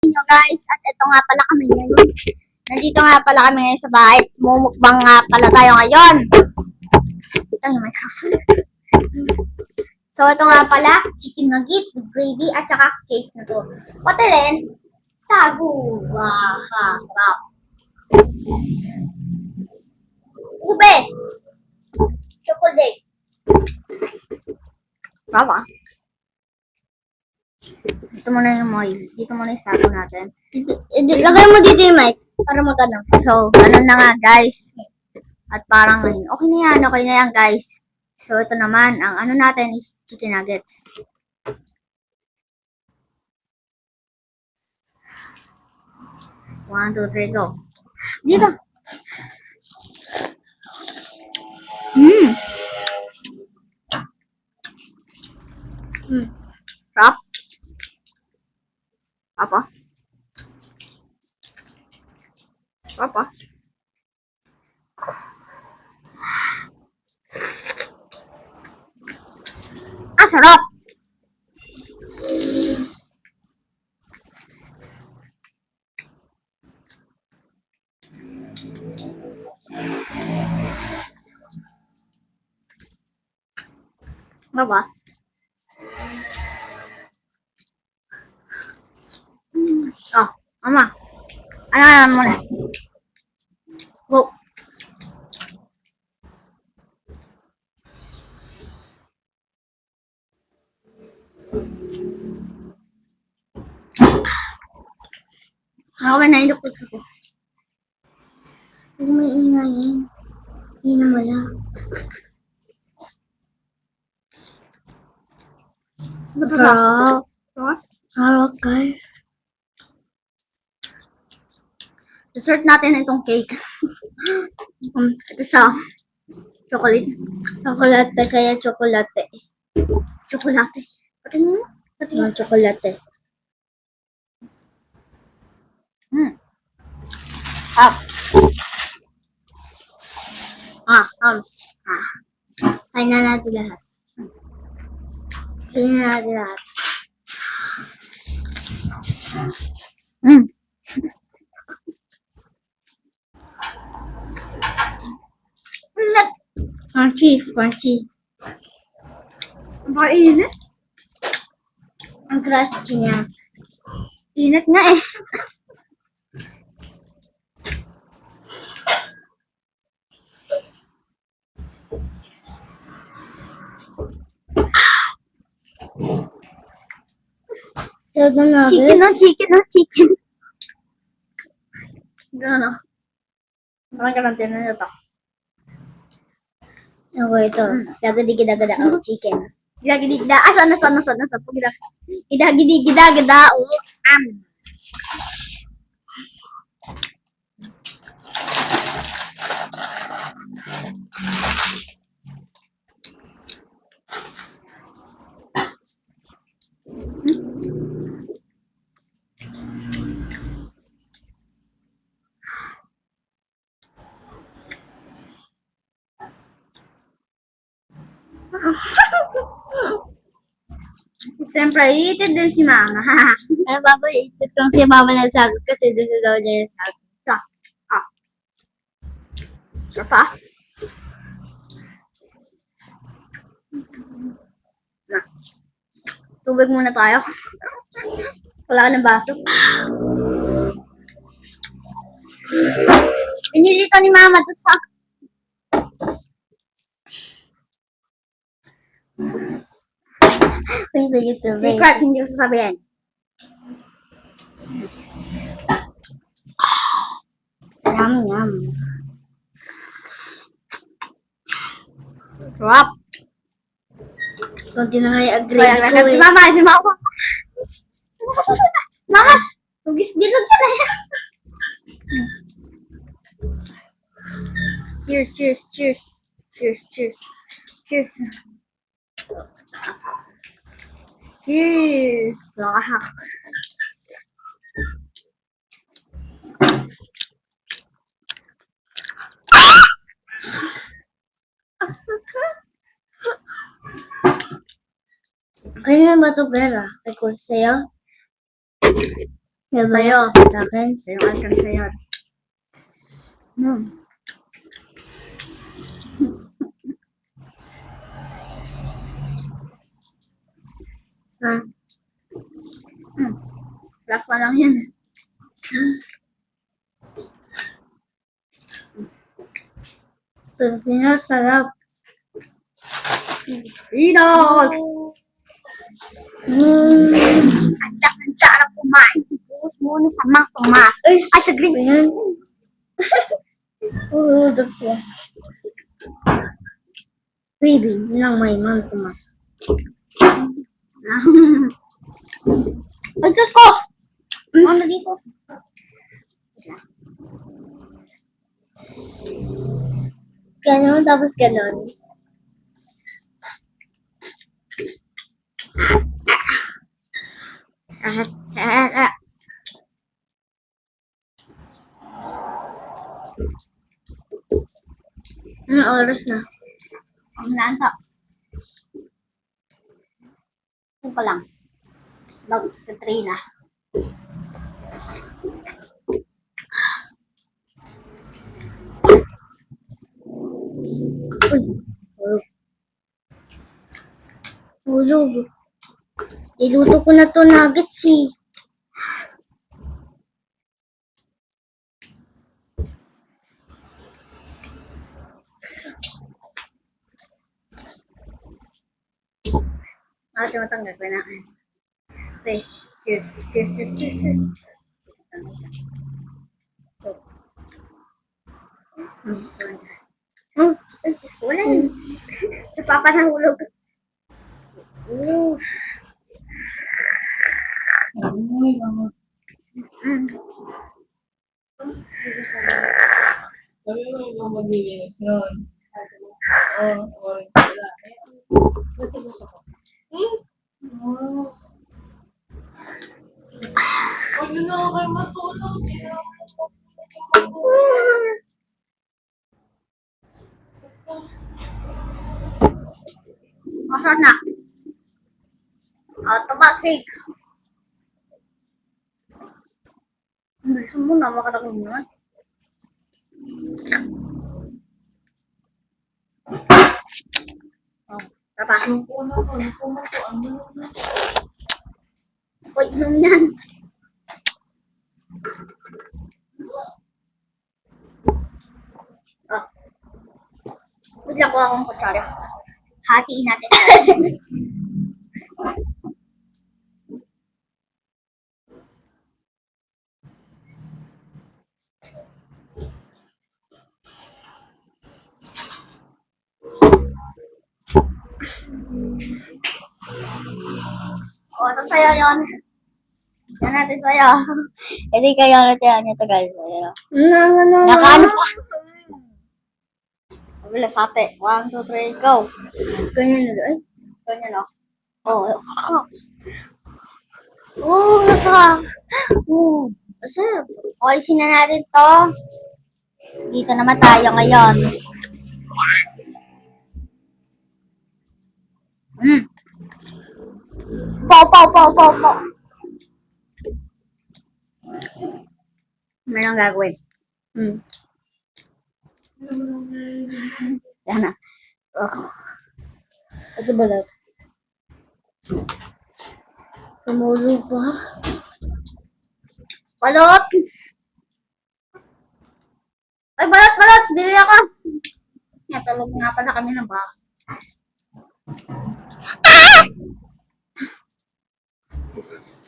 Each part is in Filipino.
Nyo guys, at ito nga pala kami ngayon. Nandito nga pala kami ngayon sa bahay. Mumukbang nga pala tayo ngayon. Ito yung microphone. So ito nga pala, chicken nugget with gravy at saka cake na to. Pati rin, sagu. Wow, sarap. Ube. Chocolate. Brava. Dito muna yung moy. Dito muna yung sago natin. Lagay mo dito yung mic para magano. So, ganun na nga guys. At parang okay na yan guys. So, ito naman, ang ano natin is chicken nuggets. One, two, three, go. Dito. Sarap. Apa? Apa? Ah, sarap. Ano ba? Oh, mama. Ano muna? Go. Ako na hindi puso ko. Huwag may ingayin. Hindi na wala. Sarap. Sarap guys. Dessert natin itong cake. Ito siya. Chocolate. Chocolate kaya chocolate. Chocolate. Patingin mo. Patingin mo. Chocolate. Up. Kain na natin lahat. Kain na natin lahat. Crunchy. Ang init. Ang crunchy niya. Init nga eh. Chicken. Gano'n. Parang karantina na ito. Ako ito. Dagadi-gida-gada. Chicken. Gida-gida. Sana. Gida-gida-gida. Siyempre, iitid din si Mama. Ay, Baba, iitid lang si Mama ng sagot kasi gusto daw niya yung sagot. Ito. Isa pa. Tubig muna tayo. Wala ka ng baso. Pinilito ni Mama to sa... Secret, hindi ko sasabihin. Yum. Sarap. Kunti na nga i-agree ko. Si Mama. Mama, bilog ka na yan. Cheers. Kaya ba ito pera? Ako sa'yo? Sa'yo. Sa akin. Sa'yo ka sa'yo. Ha? Last na lang yan. Pilipinas, sarap. Pinos! Ang sarap kumain. Ibuhos muna sa Mang Tomas. Ay, sa green. Ayan. Oo, dito. Baby, lang may man tumas. Ay, Diyos ko! Ano dito? Ganon, tapos ganon. Anong oras na? Ang nanta. Ito pa lang. Mag-3 na. Uy, hulog. Iluto ko na to nuggets eh. Ate, matanggal ko na. Okay. Cheers. Cheers, cheers, cheers, cheers. This one. Oh, Ay, Diyos ko, wala yun. Sa papa nahulog. Oof. Sabi mo kung maglilinis nun. Oo, wala. Huwag nyo na kayo matulog. Masarap na. Automatic. Gusto mo na makatagong naman. Oh, tapa. Suko na ko. Ano na? Uy, inom yan. Oh. Bigla ko akong kutsara. Hatiin natin. O, ito sa'yo yun. Yan natin sa'yo. Hindi kayo natin ito guys. Ayan. Nakaano pa. Mabilis ate. 1, 2, 3, go. ganyan na doon. Ganyan o. Oh. Naka. Masarap. Alisin na natin to. Dito naman tayo ngayon. Pow, pow, pow, pow, pow. Meron gagawin. Yan na. Ito balat. Tumulog pa. Balot! Ay, balot, balot! Bili ako! Natulog nga pala kami ng baka.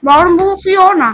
Bawang buhok si Yona.